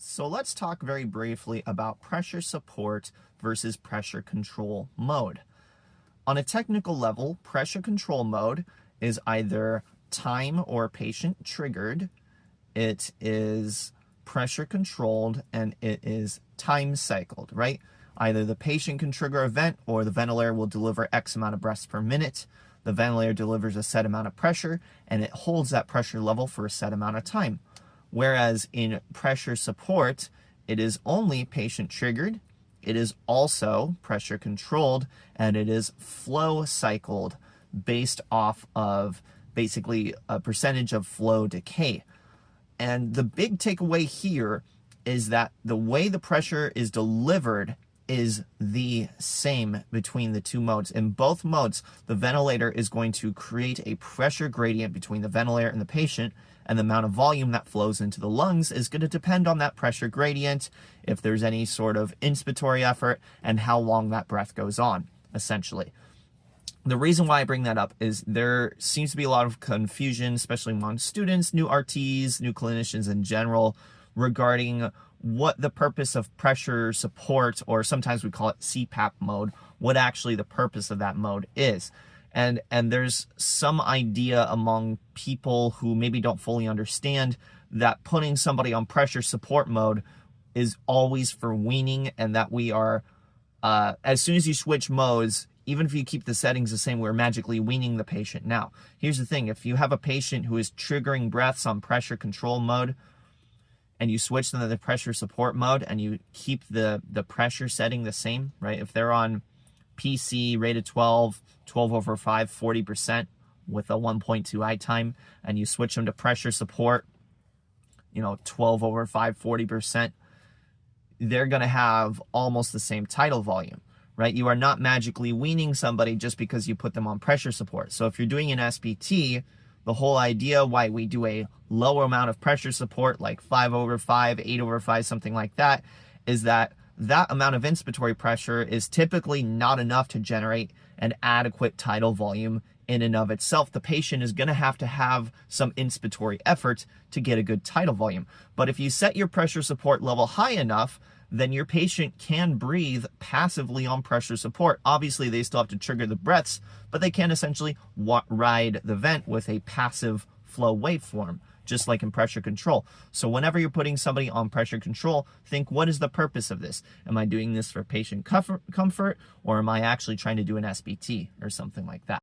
So let's talk very briefly about pressure support versus pressure control mode. On a technical level, pressure control mode is either time or patient triggered, it is pressure controlled, and it is time cycled, right? Either the patient can trigger a vent or the ventilator will deliver X amount of breaths per minute. The ventilator delivers a set amount of pressure and it holds that pressure level for a set amount of time. Whereas in pressure support, it is only patient triggered, it is also pressure controlled, and it is flow cycled based off of basically a percentage of flow decay. And the big takeaway here is that the way the pressure is delivered is the same between the two modes. In both modes, the ventilator is going to create a pressure gradient between the ventilator and the patient, and the amount of volume that flows into the lungs is going to depend on that pressure gradient, if there's any sort of inspiratory effort, and how long that breath goes on, essentially. The reason why I bring that up is there seems to be a lot of confusion, especially among students, new RTs, new clinicians in general, regarding what the purpose of pressure support, or sometimes we call it CPAP mode, what actually the purpose of that mode is. And there's some idea among people who maybe don't fully understand that putting somebody on pressure support mode is always for weaning, and that we are, as soon as you switch modes, even if you keep the settings the same, we're magically weaning the patient. Now, here's the thing. If you have a patient who is triggering breaths on pressure control mode, and you switch them to the pressure support mode, and you keep the pressure setting the same, right? If they're on PC rated 12 over 5, 40% with a 1.2 I time, and you switch them to pressure support, 12 over 5, 40%, they're going to have almost the same tidal volume, right? You are not magically weaning somebody just because you put them on pressure support. So if you're doing an SPT, the whole idea why we do a lower amount of pressure support, like 5 over 5, 8 over 5, something like that, is that amount of inspiratory pressure is typically not enough to generate an adequate tidal volume in and of itself. The patient is going to have some inspiratory effort to get a good tidal volume. But if you set your pressure support level high enough, then your patient can breathe passively on pressure support. Obviously, they still have to trigger the breaths, but they can essentially ride the vent with a passive flow waveform, just like in pressure control. So whenever you're putting somebody on pressure control, think, what is the purpose of this? Am I doing this for patient comfort, or am I actually trying to do an SPT or something like that?